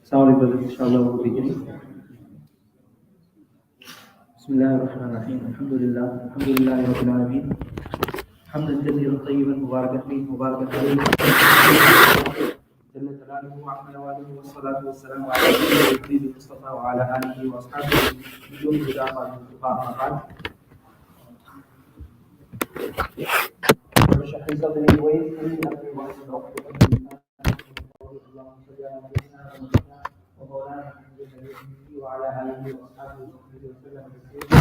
Sorry, brother. Inshallah, we'll begin. Bismillahirrahmanirrahim. Alhamdulillah. Alhamdulillah Rabbil Alameen. حمدا كثيرا طيبا مباركا فيه مباركا عليه جل جلاله وعظم نواله والصلاة والسلام على سيدنا المصطفى وعلى آله وأصحابه بدون إضافة للانتقاء ما بعد. اشرح لي صدري ويسر لي أمري واحلل عقدة من لساني اللهم صل على سيدنا محمد ومولانا محمد وعلى آله وأصحابه وسلم تسليما.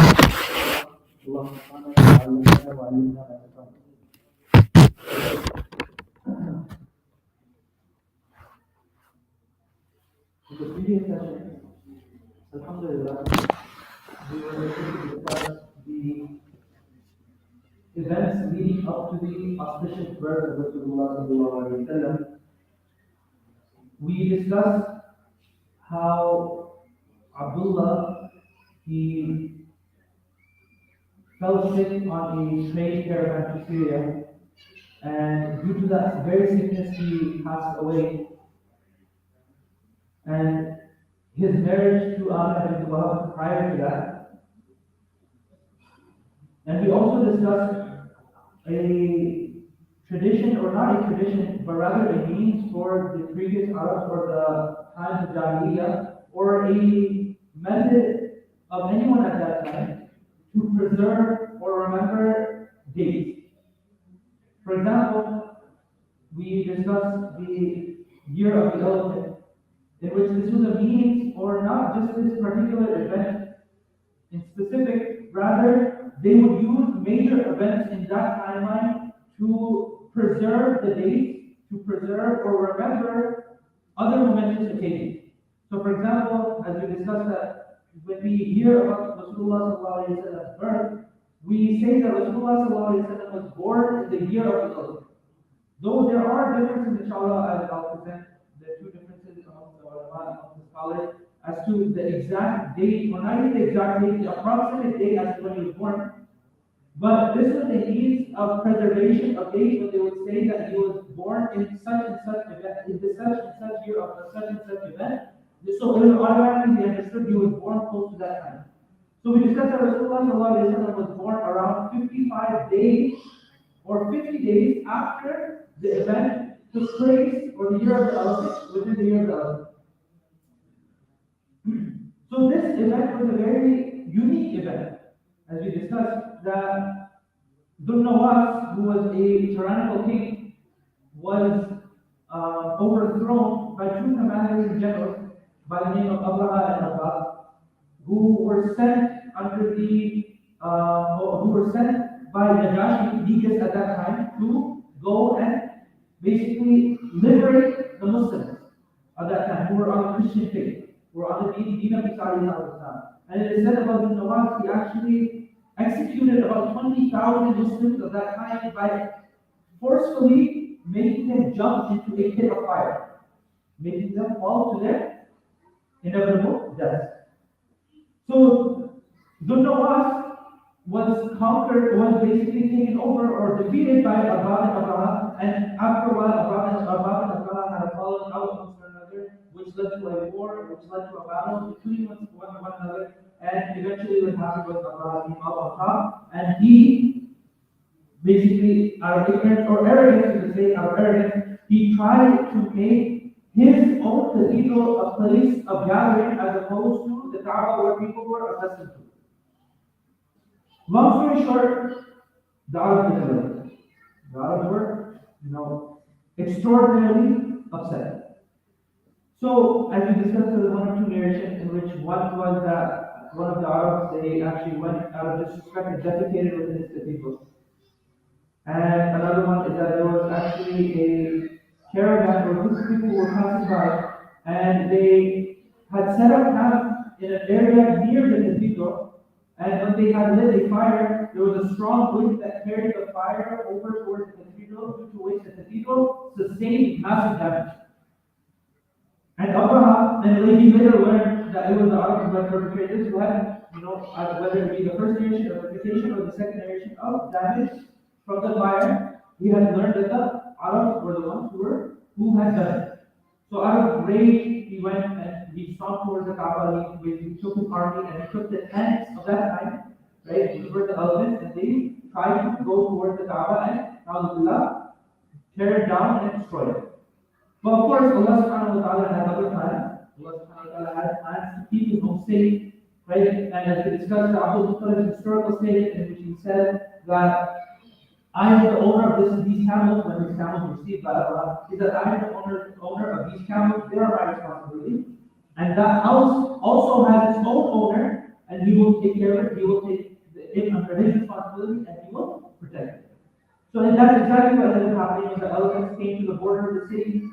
اللهم صل على وعلمنا ما ينفعنا. In the previous session, Alhamdulillah, we were able to discuss the events leading up to the auspicious birth of Rasulullah sallallahu alaihi wasallam. We discussed how Abdullah, he fell sick on a trade caravan to Syria, and due to that very sickness he passed away. And his marriage to Amina bint Wahab prior to that. And we also discussed a tradition, or not a tradition, but rather a means for the previous Arabs or the times of Jahiliyyah, or a method of anyone at that time to preserve or remember dates. For example, we discussed the year of the elephant, in which this was a means, or not just this particular event in specific, rather they would use major events in that timeline to preserve the dates, to preserve or remember other momentous occasions. So for example, as we discussed that when we hear about Rasulullah sallallahu alaihi wasallam's birth, we say that Rasulullah sallallahu alaihi wasallam was born in the year of the elephant. Though there are differences, inshallah, as I'll present the two differences among the ulama, among the scholars, as to the exact date, or not even the exact date, the approximate date as to when he was born. But this was a means of preservation of dates, when they would say that he was born in such and such event, in this such and such year of such and such event. So it was automatically they understood he was born close to that time. So we discussed that Rasulullah sallallahu alaihi wasallam was born around 55 days or 50 days after the event took place, or the year of the elephant, within the year of the elephant. So this event was a very unique event, as we discussed, that Dhul Nawas, who was a tyrannical king, was overthrown by two commanders in general by the name of Abraha and Abba, who were sent under the who were sent by Najashi, Negus at that time, to go and basically liberate the Muslims at that time who were on the Christian faith, who were on the Deen of Isa alayhi salam. And it is said about Ibn Nawaz, he actually executed about 20,000 Muslims of that time by forcefully making them jump into a pit of fire, making them fall to their inevitable death. So Dhul Nawas was conquered, was basically taken over or defeated by Abba and Abraha, and after a while Abba and Abraha had a falling out amongst one another, which led to a war, which led to a battle between one another, and eventually what happened was Abraha came out on top, and he basically, out of ignorance or arrogance, you could say out of arrogance, he tried to make his own cathedral a place of gathering as opposed to the Kaaba where people were accustomed to. Long story short, the Arabs didn't like it. The Arabs were, extraordinarily upset. So, as we discussed, there was one or two narrations in which one was that one of the Arabs, they actually went out of disrespect and defecated within his cathedral. And another one is that there was actually a caravan or group of people who were passing by, and they had set up camp in an area near the cathedral. And when they had lit a fire, there was a strong wind that carried the fire over towards the cathedral, due to which the cathedral sustained massive damage. And Abraham and he later learned that it was the Arabs who had perpetrated this, who had, whether it be the first narration of reputation or the second narration of damage from the fire, he had learned that the Arabs were the ones who had done it. So out of rage, he went and he stomped towards the Kaaba. He took his army and he took the tents of that time, right? These were the elephants, and they tried to go towards the Kaaba and Alhamdulillah, tear it down and destroy it. But of course, Allah subhanahu wa ta'ala had other plans. Allah subhanahu wa ta'ala had plans to keep his home safe, right? And as we discussed, Abdul Muttalib's historical statement in which he said that I am the owner of these camels. When these camels received by Allah, he said, I am the owner of these camels. They are my responsibility. And that house also has its own owner, and he will take care of it. He will take it under his responsibility, and he will protect it. So and that's exactly what ended up happening when the elephants came to the border of the city.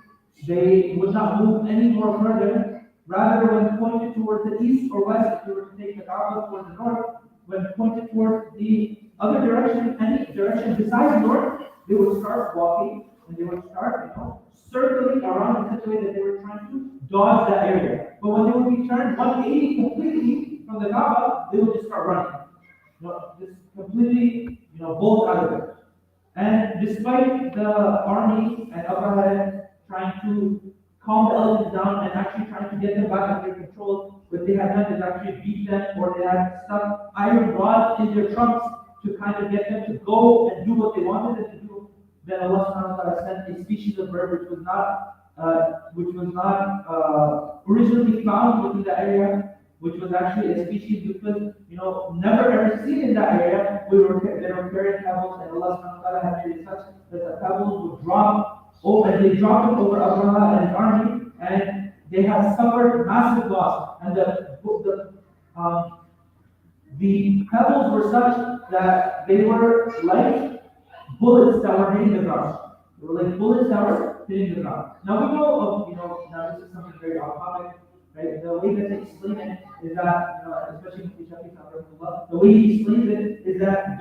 They would not move any more further. Rather, when pointed towards the east or west, if you were to take the Kaaba towards the north, when pointed towards the other direction, any direction besides north, they would start walking and they would start, circling around in such a way that they were trying to dodge that area. But when they would be turned 180 completely from the Kaaba, they would just start running. Just completely, bolt out of it. And despite the army and Abraham trying to calm the elephants down and actually trying to get them back under control, what they had done is actually beat them, or they had stuck iron rods in their trunks to kind of get them to go and do what they wanted them to do. Then Allah subhanahu wa ta'ala sent a species of bird which was not originally found within the area, which was actually a species which was never ever seen in that area. They were carrying pebbles, and Allah subhanahu wa ta'ala had made it such that the pebbles would drop over, and they dropped it over Abraham and his army, and they had suffered massive loss. And the pebbles were such that they were like bullets that were hitting the ground. They were like bullets that were hitting the ground. Now we know of, now this is something very off-topic, right? The way that they explain it is that, especially with the way he explains it is that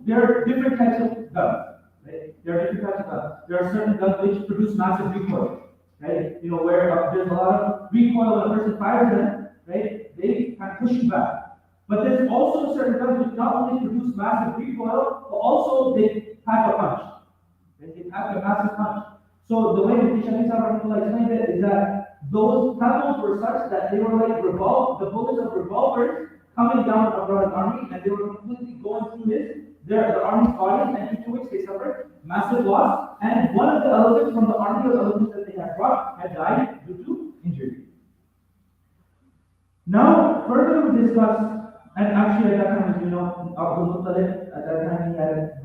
there are different types of guns, right? There are different types of guns. There are certain guns which produce massive recoil, right? Where there's a lot of recoil when a person fires them, right? They kind of push you back. But there's also certain guns which not only produce massive recoil, but also they pack a punch. They pack a massive punch. So the way that Shafi explained it is that those pebbles were such that they were like the bullets of revolvers coming down Abraham's army, and they were completely going through the army's body, and due to which they suffered massive loss. And one of the elephants from the army of elephants that they had brought had died due to injury. Now, further we discuss, and actually at that time, as you know, Abdul Muttalib, at that time he had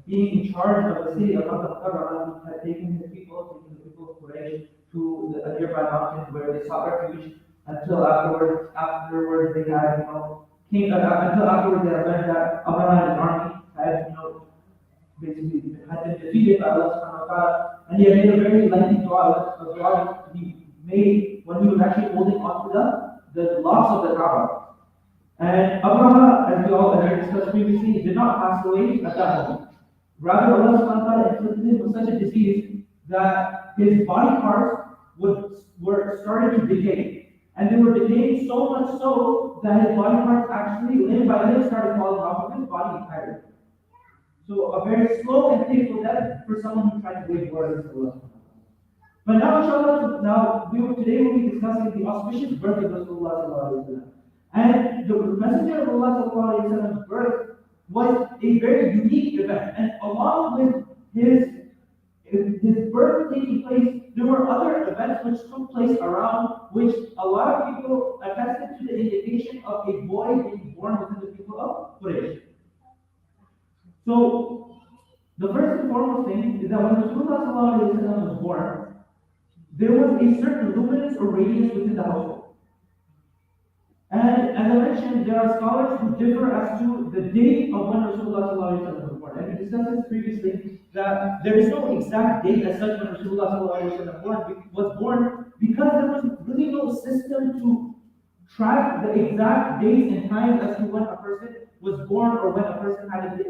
being in charge of the city of Makkah, had taken the people of Quraysh to a nearby mountain where they sought refuge until afterwards they had, until afterwards they had learned that Abraham and his army had, basically had been defeated by Allah subhanahu wa ta'ala, and he had made a very lengthy dua he made when he was actually holding on to the locks of the Kaaba. And Abraham, as we all had discussed previously, did not pass away at that moment. Rather, Allah subhanahu wa ta'ala inflicted him with such a disease that his body parts were started to decay. And they were decaying so much so that his body parts actually, limb by limb, started falling off of his body entirely. So a very slow and painful death for someone who tried to wage war against Allah. But now, inshallah, today we'll be discussing the auspicious birth of Rasulullah sallallahu alaihi wasallam. And the Messenger of Allah sallallahu alaihi wasallam's birth was a very unique event. And along with his birth taking place, there were other events which took place around, which a lot of people attested to the indication of a boy being born within the people of Quraysh. So, the first and foremost thing is that when Rasulullah sallallahu alaihi wasallam was born, there was a certain luminance or radiance within the household. And as I mentioned, there are scholars who differ as to the date of when Rasulullah ﷺ was born. And we discussed this previously, that there is no exact date as such when Rasulullah ﷺ was born, because there was really no system to track the exact dates and times as to when a person was born or when a person had an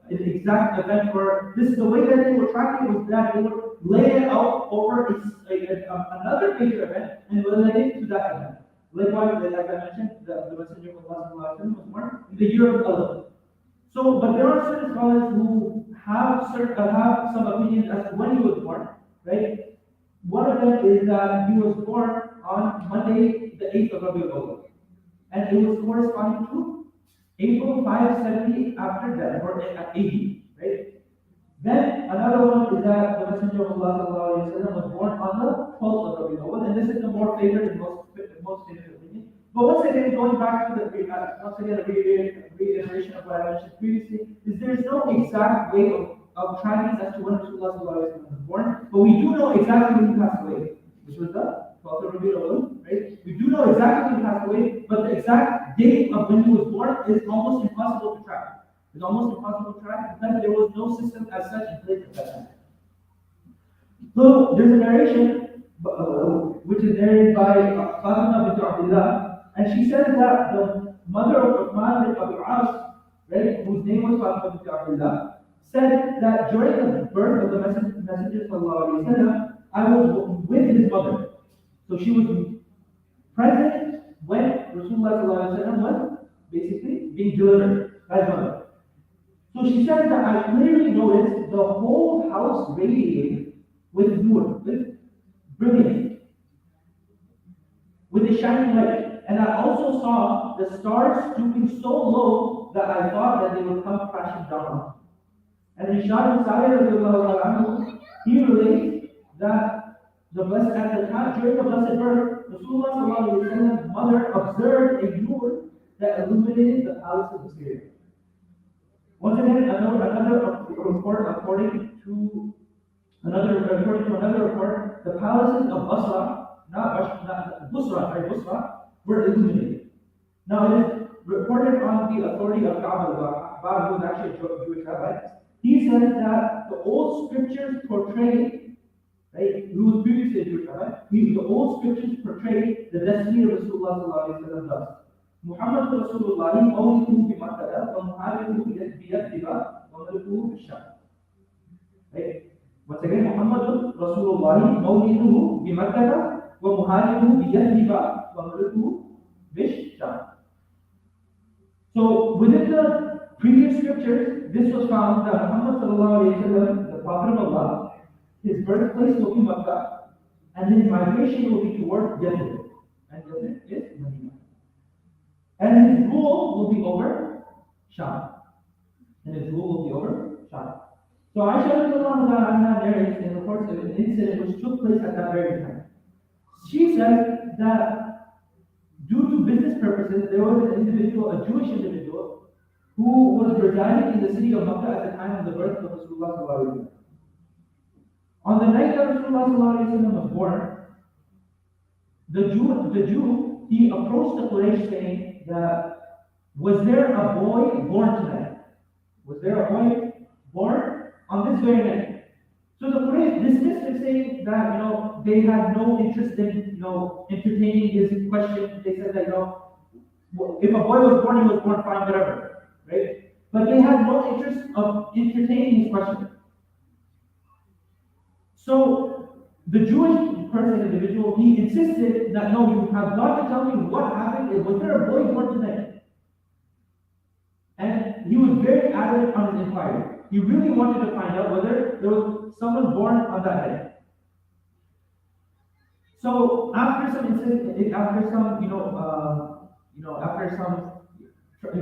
exact event. Or this is the way that they were tracking was that they would lay it out over another major event and relate it to that event. Likewise, like I mentioned, the Messenger of Allah was born in the year of 11. So, but there are certain scholars who have some opinions as to when he was born, right? One of them is that he was born on Monday, the 8th of Rabiul Awwal, and it was corresponding to April 570 after death, or at 80, right? Then another one is that the Messenger of Allah sallallahu alaihi wasallam was born on the 12th of Rabiul Awwal, and this is the more favored in most opinions. But once again, going back to the once again the reiteration of what I mentioned previously, is there is no exact way of tracking as to when Rasulullah sallallahu alaihi wasallam was born, but we do know exactly when he passed away, which was the 12th of Rabiul Awwal, right? We do know exactly when he passed away, but the exact date of when he was born is almost impossible to track. It's almost impossible to track because there was no system as such in place at that time. So there's a narration which is narrated by Fatima bint Abdullah, and she says that the mother of Uthman bin Abi As, right, whose name was Fatima bint Abdullah, said that during the birth of the Messenger sallallahu alaihi wasallam, I was with his mother. So she was present when Rasulullah sallallahu alaihi wasallam was basically being delivered by his mother. So she said that I clearly noticed the whole house radiating with nur, with brilliance, with a shining light. And I also saw the stars stooping so low that I thought that they would come crashing down. And Hisham Sa'id, he relates that the blessed at the time during the blessed birth, Rasulullah's mother observed a nur that illuminated the palace of Seerat. Once again, another report according to another report, the palaces of Busra were illuminated. Now it is reported on the authority of Ka'b al-Ahbar, who is actually a Jewish rabbi. He says that the old scriptures portray, right, who was previously a Jewish rabbi, the old scriptures portray the destiny of Rasulullah sallallahu alaihi wasallam thus. محمد رسول الله مولده بمكة ومحاربه بيثرب وملكه بالشام. Right? Once again, محمد رسول الله مولده بمكة ومحاربه بيثرب وملكه بالشام. So within the previous scriptures, this was found that Muhammad sallallahu alaihi wasallam, the Prophet of Allah, his birthplace will be Makkah, and his migration will be towards Yathrib, and Yathrib is Medina. And his rule will be over Sham. So Aisha narrates and reports of an incident which took place at that very time. She says that due to business purposes, there was an individual, a Jewish individual, who was residing in the city of Makkah at the time of the birth of Rasulullah sallallahu alaihi wasallam. On the night that Rasulullah sallallahu alaihi wasallam was born, the Jew, he approached the Quraysh saying that, was there a boy born tonight? Was there a boy born on this very night? So the Quraysh dismissed it, saying that, they had no interest in, entertaining his question. They said that, if a boy was born, he was born fine, whatever, right? But they had no interest of entertaining his question. So the Jewish individual, he insisted that, no, you have got to tell me what happened. Was there a boy born tonight? And he was very adamant on his inquiry. He really wanted to find out whether there was someone born on that day. So after some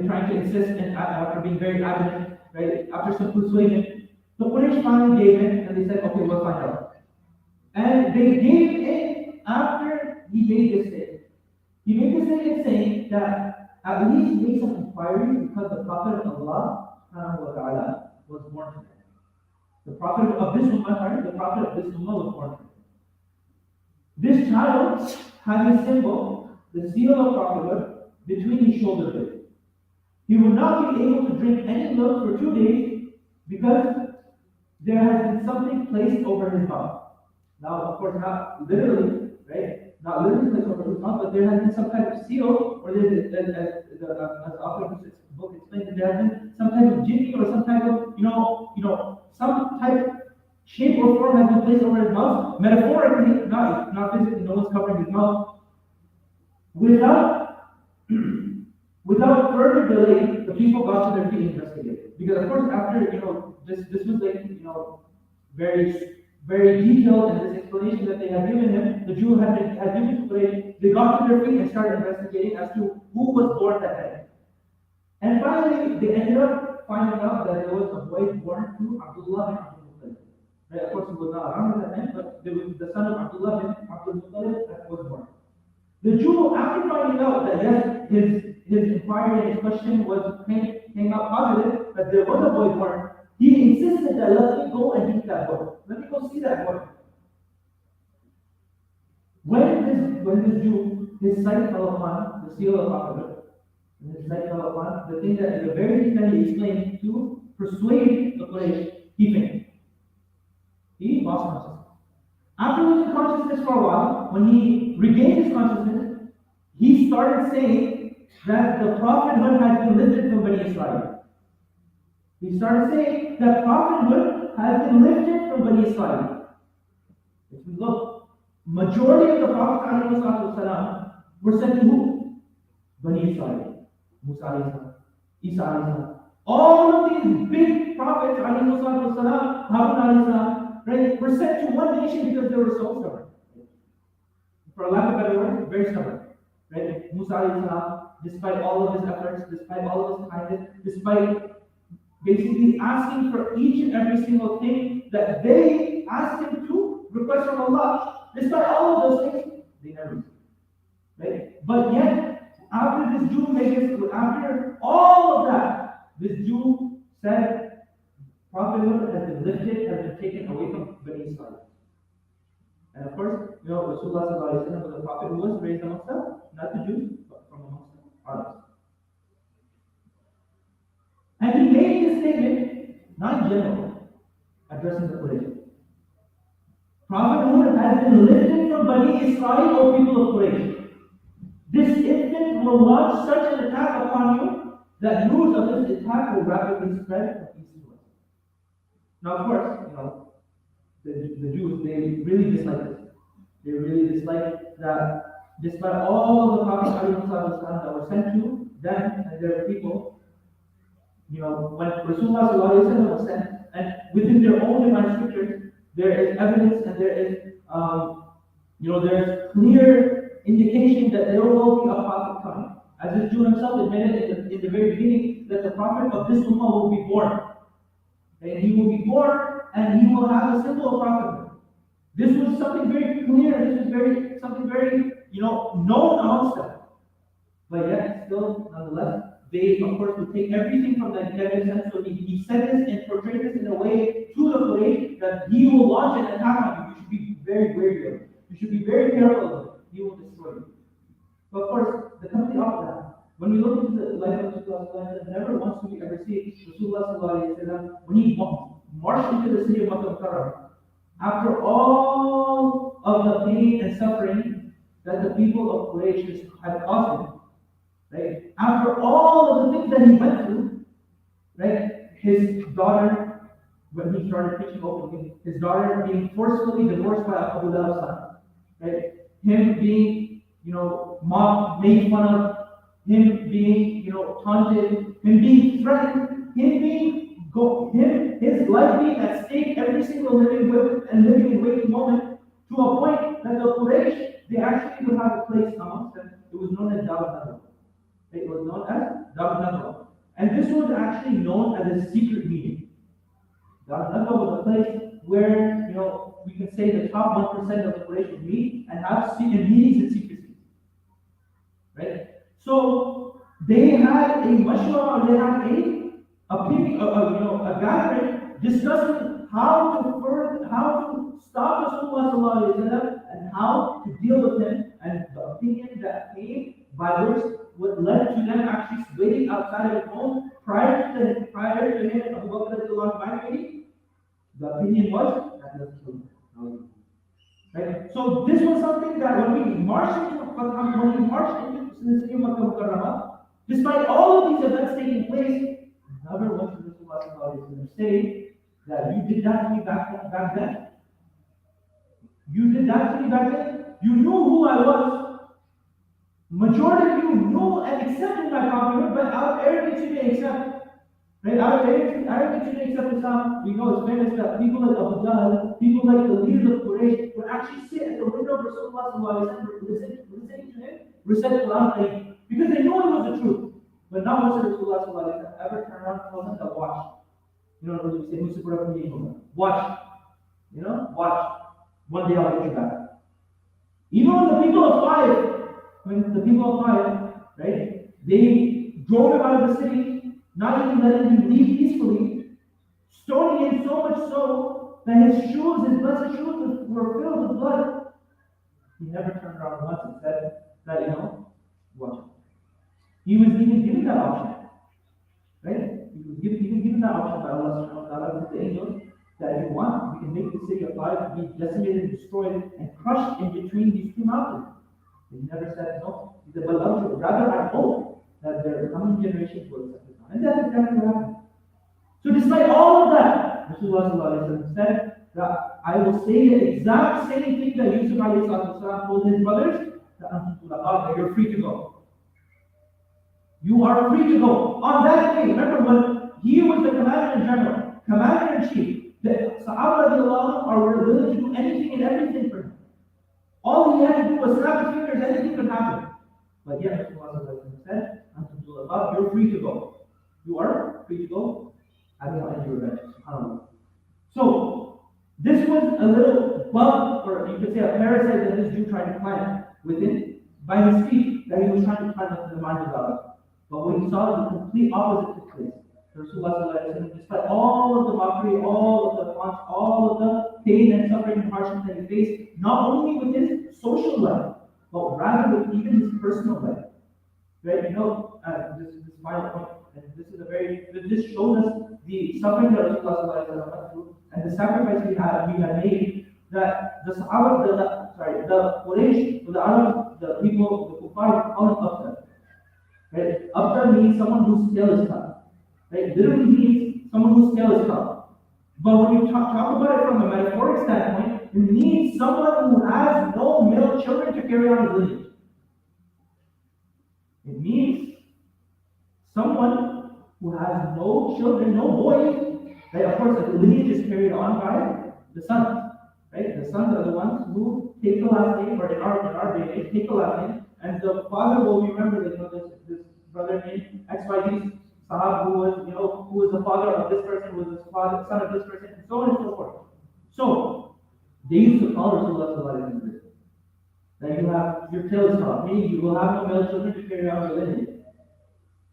trying to insist and after being very adamant, right? After some persuasion, the Quraysh finally gave in, and they said, okay, we'll find out. And they gave in after he made this statement. He made this statement saying that at least make some inquiry because the Prophet of Allah was born today. The Prophet of this Ummah, was born today. This child had a symbol, the seal of prophethood, between his shoulder blades. He would not be able to drink any milk for 2 days because there has been something placed over his mouth. Now, of course, not literally, right? Not literally placed over his mouth, but there has been some kind of seal, or as the author of this book explains, there has been some type of jinni or some type of, some type shape or form has been placed over his mouth, metaphorically, not physically. No one's covering his mouth. Without further delay, the people got to their feet and investigated. Because of course, after this was like, very, very detailed in this explanation that they had given him. The Jew had given to Quraysh. They got to their feet and started investigating as to who was born that day. And finally, they ended up finding out that there was a boy born to Abdullah bin Abdul Muttalib. Right? Of course, he was not around at that time, but there was the son of Abdullah bin Abdul Muttalib that was born. The Jew, after finding out that yes, his inquiry and his question came out positive, that there was a boy born, he insisted that let me go and meet that boy. Let me go see that boy. When this Jew, his sight fell upon the seal of prophethood, and his sight fell upon the thing that in the very detail he explained to persuade the Quraysh, he fainted. He lost consciousness. After losing consciousness for a while, when he regained his consciousness, he started saying that the prophethood has been lifted from Bani Israel. He started saying that prophethood has been lifted from Bani Israel. If we look, majority of the prophets ﷺ were sent to who? Bani Israel. Musa alayhi salam, Isa alayhi salam. All of these big prophets ﷺ, Harun alayhi salam, right, were sent to one nation because they were so stubborn. For lack of a better word, very stubborn. Right? Musa alayhi salam, despite all of his efforts, despite all of his kindness, despite basically asking for each and every single thing that they asked him to request from Allah, despite all of those things, they never received. Right? But yet, after this Jew after all of that, this Jew said, prophethood has been lifted, has been taken away from Bani Israel. And of course, Rasulullah was a prophet who was raised amongst them, not the Jews, but from amongst them, others. And he made this statement, not in general, addressing the Quraysh. Prophethood has been lifted from Bani Israel, O people of Quraysh. This infant will launch such an attack upon you that news of this attack will rapidly spread from east to west. Now, of course, the Jews, they really dislike this. They really dislike that despite all of the prophets that were sent to them and their people, when Rasulullah was sent, and within their own divine scriptures, there is evidence and there is, there's clear indication that there will be a prophet coming. As the Jew himself admitted in the very beginning that the prophet of this ummah will be born. And he will be born and he will have a symbol of prophethood. This was something very clear, this was something very, known amongst them. But yet, still, nonetheless, they, of course, would take everything from that negative sense. So he said this and portrayed this in a way to the Quraysh that he will launch an attack on you. You should be very wary of it. You should be very careful of it. He will destroy you. But of course, the complete opposite. When we look into the life of Rasulullah, never once do we ever see Rasulullah when he marched into the city of Makkah, after all of the pain and suffering that the people of Quraysh had caused him, right? After all of the things that he went through, right? His daughter, when he started preaching openly, his daughter being forcefully divorced by Abu Lahab's son, right? Him being, mocked, made fun of, him being, taunted, him being threatened, his life being at stake every single living and waking moment, to a point that the Quraysh, they actually would have a place amongst them. It was known as Dar al-Nadwa. It was known as Dar al-Nadwa. And this was actually known as a secret meeting. Dar al-Nadwa was a place where, we can say the top 1% of the Quraysh would meet and have meetings in secrecy. Right? So they had a mashwara, they had a gathering discussing how to stop Rasulullah and how to deal with him, and the opinion that came by which what led to them actually waiting outside of his home prior to him and Abu Bakr meeting. The opinion was that let's kill him. Right? So this was something that when we marched into the city of Makkah, despite all of these events taking place, never once did Rasulullah say that you did that to me back then. You did that to me back then. You knew who I was. Majority of you knew and accepted my prophethood, but out of arrogance you didn't accept. Right? Arabic didn't accept Islam. We know it's famous that people like Abu Jahl, people like the leaders of Quraysh, would actually sit at the window of Rasulullah sallallahu alaihi wasallam, listening to him recite Quran because they know it was the truth. But now once Rasulullah sallallahu alaihi wasallam ever turn around and tell them to watch. You know what we say, watch. Watch. One day I'll get you back. Even when the people of five, right, they drove him out of the city, not even letting him leave peacefully, stoning him so much so that his blessed shoes were filled with blood. He never turned around once and said that, watch. He was even given that option, right? He was even given that option by Allah subhanahu wa ta'ala with the angels that if you want, we can make the city of five be decimated and destroyed and crushed in between these two mountains. He never said no. He said, but rather I hope that their coming generations will accept Islam. And that's exactly what happened. So despite all of that, Rasulullah said that I will say the exact same thing that Yusuf told his brothers, that you're free to go. You are free to go. On that day, remember when he was the commander-in-chief, the Sahaba were willing to do anything and everything for him. All he had to do was snap his fingers, anything could happen. But yet, Rasulullah said, you're free to go. You are free to go. I don't want any revenge. So, this was a little bug, or you could say a parasite that this Jew tried to plant within by his feet, that he was trying to plant within the mind of God. But when he saw the complete opposite took place, Rasulullah, despite all of the mockery, all of the taunts, all of the pain and suffering and hardship that he faced, not only with his social life, but rather with even his personal life. Right? This final point, and this shows us the suffering that Rasulullah went through and the sacrifice we had made, that the Sahaba, the Quraysh, the Arab, the people, the Kuffar, call it Abtar. Right? Abtar means someone whose scale is cut. Right? Literally means someone whose scale is cut. But when you talk about it from a metaphoric standpoint, it means someone who has no male children to carry on his lineage. It means someone who has no children, no boys. Right? Of course, the lineage is carried on by the sons. Right? The sons are the ones who take the last name, or in our day, take the last name, and the father will remember this brother named XYZ Sahab, who was the father of this person, who was the son of this person, and so on and so forth. So they used to call Rasulullah that you have your tail is cut, meaning you will have no male children to carry on your lineage.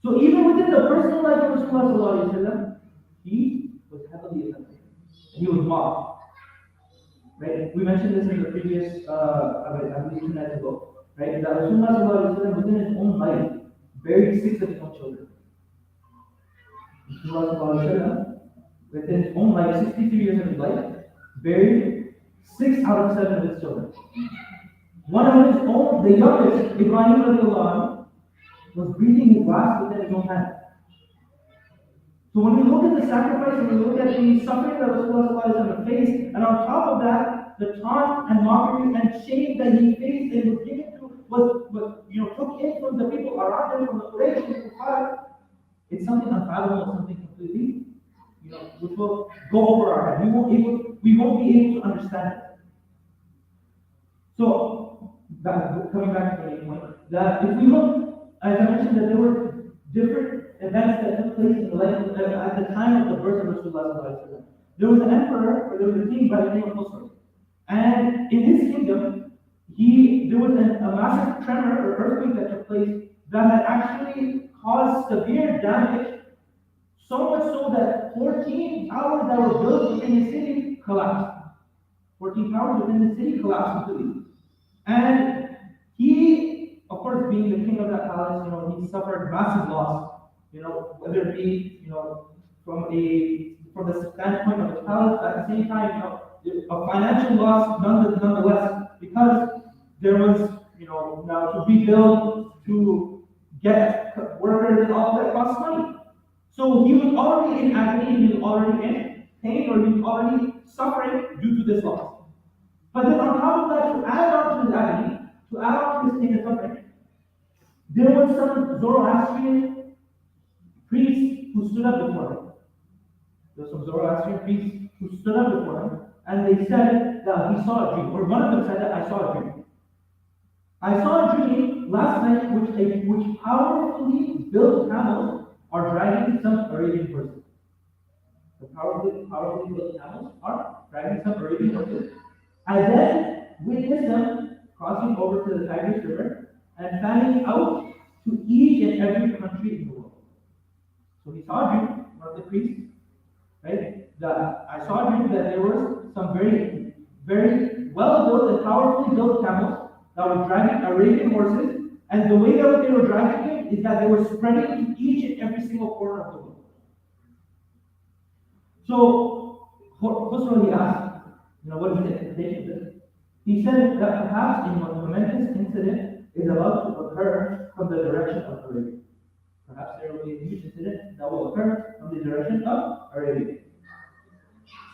So even within the personal life of Rasulullah, he was heavily affected. He was mocked. Right? We mentioned this in the previous, I believe 2 nights ago. Right? That Rasulullah within his own life buried 6 of his own children. Rasulullah within his own life, 63 years of his life, buried 6 out of 7 of his children. One of his own, the youngest, Ibrahim, was breathing his last within his own hand. So when we look at the sacrifice, and we look at the suffering that Rasulullah faced, and on top of that, the taunt and mockery and shame that he faced and was given to, took in from the people around him, from the Quraysh and the Kuffar, it's something unfathomable, something completely, which will go over our head. We won't be able to understand it. So, coming back to the main point, that if we look, as I mentioned, that there were different events that took place in the life at the time of the birth of Rasulullah. There was an emperor, or there was a king by the name of Muslim. And in his kingdom, there was a massive tremor or earthquake that took place that had actually caused severe damage, so much so that 14 towers that were built within the city collapsed. 14 towers within the city collapsed completely. And he, of course, being the king of that palace, he suffered massive loss. Whether it be, from the standpoint of the palace, at the same time, a financial loss nonetheless, because there was, now to rebuild, to get workers and all that costs money. So he was already in agony, he was already in pain, or he was already suffering due to this loss. But then on top of that, to add on to his agony, to add on to his pain and suffering, there was some Zoroastrian priests who stood up before him. There were some Zoroastrian priests who stood up before him, and they said that he saw a dream, or one of them said that I saw a dream. I saw a dream last night which powerfully built camels are dragging some Arabian horses. The powerfully built camels are dragging some Arabian horses. I then witnessed them crossing over to the Tigris River and fanning out to each and every country in the world. So he saw a dream, one of the priests, right? I saw a dream that there were some very, very well-built and powerfully built camels that were dragging Arabian horses, and the way that they were dragging them is that they were spreading to each and every single corner of the world. So, Khosrow, he asked, what is the interpretation of this? He said that perhaps a momentous incident is about to occur from the direction of Arabia. Perhaps there will be a huge incident that will occur from the direction of Arabia.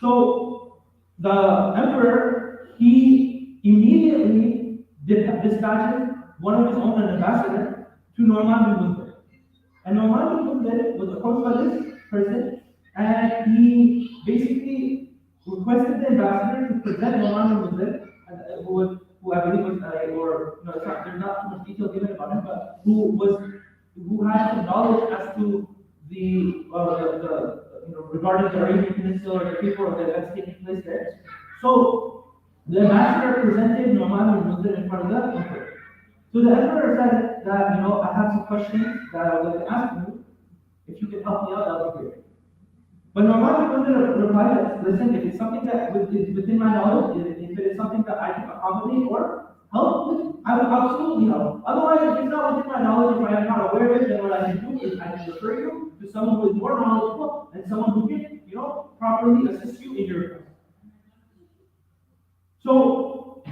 So, the emperor, he immediately dispatches one of his own ambassadors to Norman bin Munzir. And Norman bin Munzir was approached by this person, and he basically requested the ambassador to present Norman bin Munzir, who I believe was, there's not too much detail given about him, but who had some knowledge as to regarding the Arabian Peninsula or the people or the events taking place there. So the ambassador presented Norman bin Munzir in front of the emperor. So the emperor said that, I have some questions that I would like to ask you. If you can help me out, that would be great. But Norman bin Munzir replied, listen, if it's something that is within my knowledge, if it is something that I can accommodate or help with, I will absolutely help. Otherwise, if it's not within my knowledge, if I am not aware of it, then what I can do is I can refer you to someone who is more knowledgeable and someone who can, properly assist you in your request. So,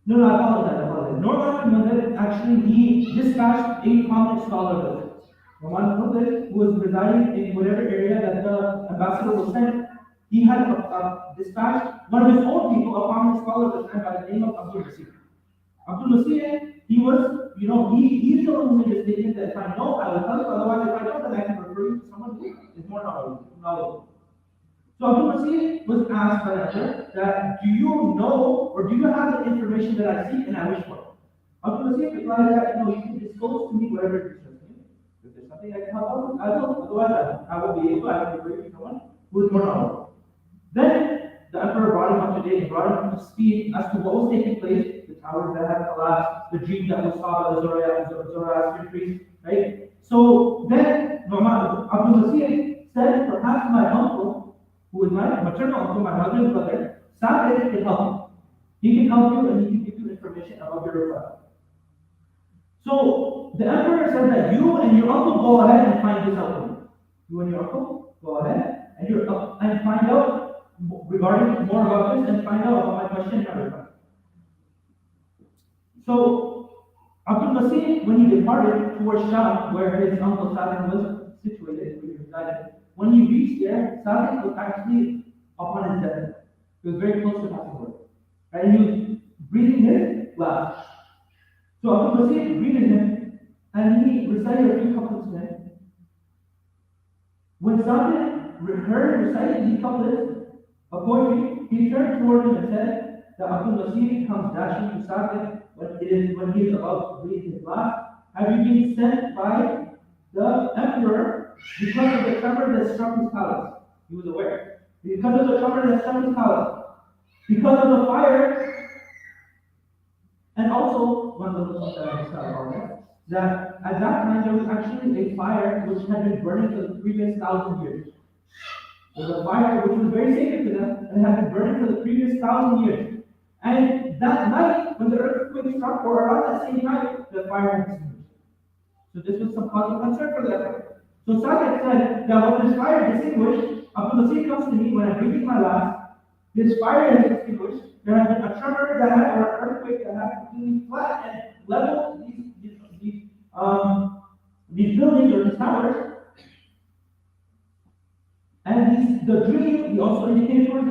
I apologize. Norman bin Munzir, actually, he dispatched a prominent scholar with it. Norman bin Munzir, who was residing in whatever area that the ambassador was sent, he had dispatched one of his own people, a prominent scholar at the time by the name of Abdul Nasir. Abdul Nasir, he was, he's the one who made the statement that if I know, I will tell you, otherwise if I don't, then I can refer you to someone who is more knowledgeable. So Abdul Nasir was asked by the emperor that, do you know, or do you have the information that I seek and I wish for? Abdul Nasir replied that, you can disclose to me whatever it is. If there's something I can help out with, I will. Otherwise, I will be able to refer you to someone who is more knowledgeable. Then the emperor brought him up to date and brought him up to speed as to what was taking place, the towers that had collapsed, the dream that was saw by the Zoroastrian priests, right? So then Abdul Nasir said, perhaps my uncle, who is my maternal uncle, my mother's brother, Seerat can help you. He can help you and he can give you information about your request. So the emperor said that you and your uncle go ahead and find this out for me. You and your uncle go ahead and find out regarding more about this and find out about my question and my request. So Abdul Nasir, when he departed towards Sham, where his uncle Seerat was situated, where he resided, when he reached there, Seerat was actually upon his death. He was very close to passing away. And he was breathing his last. So Abdul Nasir greeted him and he recited a few couplets to him. When Seerat heard reciting these couplets of poetry, he turned toward him and said that Abdul Nasir comes dashing to Seerat when he is about to breathe his last. Have you been sent by the emperor because of the tremor that struck his palace? He was aware. Because of the tremor that struck his palace. Because of the fire. And also, one of the things that I discovered that at that time there was actually a fire which had been burning for the previous 1,000 years. There was a fire which was very sacred to them and had been burning for the previous 1,000 years. And that night, when the earthquake struck, or around that same night, the fire had extinguished. So this was some cause of concern for them. So Seerat said that when this fire extinguished, Abdul Nasir comes to me when I'm breathing my last. This fire is extinguished. There has been a tremor or an earthquake that has completely flat and leveled these buildings or these towers. And the dream, he also indicated towards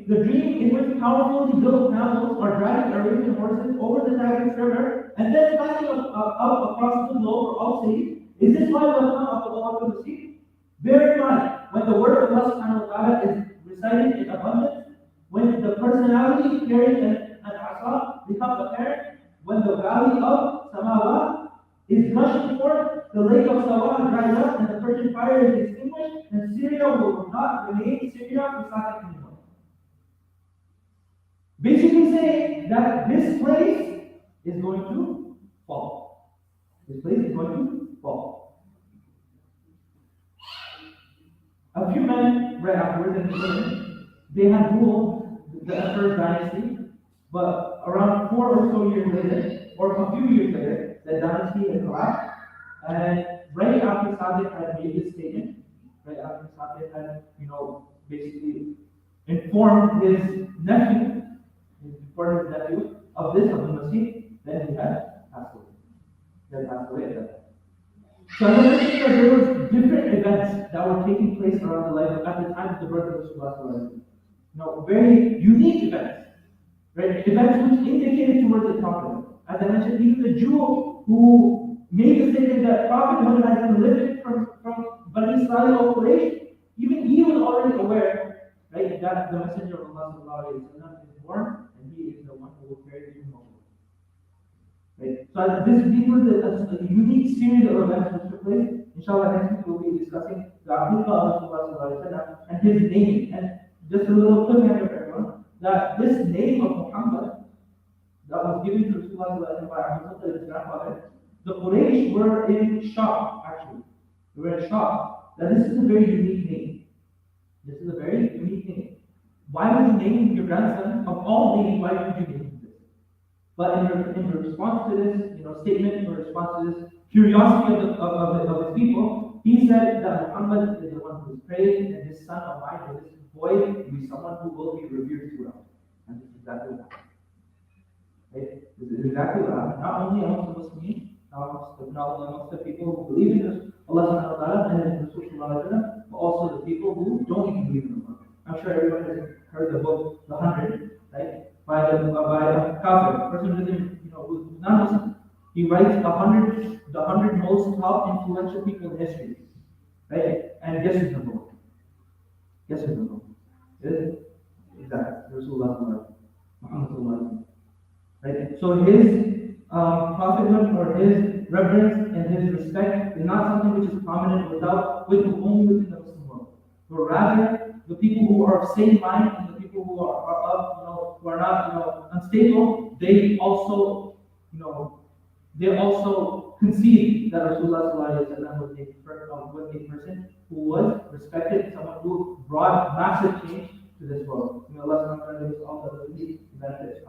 the dream in which powerfully built camels are dragging Arabian horses over the Tigris River and then climbing up across the globe for all cities Is this why we come of Allah to receive? Bear in mind, when the word of Allah subhanahu wa ta'ala is recited in abundance, when the personality carrying an asa becomes apparent, when the valley of Samawa is gushing forth, the lake of Sawa dries up, and the Persian fire is extinguished, and Syria will not remain Syria for Satan anymore. Basically saying that this place is going to fall. This place is going to fall. A few men right afterwards in the they had ruled the Emperor's dynasty, but around 4 or so years later, or a few years later, the dynasty had collapsed. And right after Sadiq had made this statement, right after Sadiq had, basically informed his nephew of this, of the Masih, then he had passed away. He had passed away at that time. So I mentioned that there was different events that were taking place around the life at the time of the birth of Rasulullah. Very unique events, right? Events which indicated towards the Prophet. As I mentioned, even the Jew who made the statement that Prophet Muhammad had been lifted from Bani Israel or Quraysh, even he was already aware, right, that the Messenger of Allah is born and he is the one who will carry him over. Right? So these were a unique series of events which took place. Inshallah, next week we'll be discussing the Aqiqah of Rasulullah and his name. And just a little cliffhanger for everyone, that this name of Muhammad that was given to Rasulullah by Abdul his grandfather, the Quraysh were in shock, actually. They were in shock that this is a very unique name. This is a very unique name. Why would you name your grandson, of all names, why would you name him this? But in response to this, statement, in response to this curiosity of his people, he said that Muhammad is the one who is praised, and this son of mine, or this boy, will be someone who will be revered throughout. And this is exactly what happened. Right? This is exactly what happened. Not only amongst the Muslims, not only amongst the people who believe in Allah subhanahu wa ta'ala and in Rasulullah, but also the people who don't even believe in Allah. I'm sure everyone has heard the book, The 100, right? By a kafir, person who doesn't, who's not Muslim. He writes the 100 most top influential people in history, right? And guess who's number one? Guess who's number one? Exactly, Rasulullah Muhammad. Right? So his prophethood or his reverence and his respect is not something which is prominent only within the Muslim world, but rather the people who are of sane mind and the people who are not unstable, they also concede that Rasulullah was a person who was respected, someone who brought massive change to this world. May Allah subhanahu wa ta'ala give us all the benefits.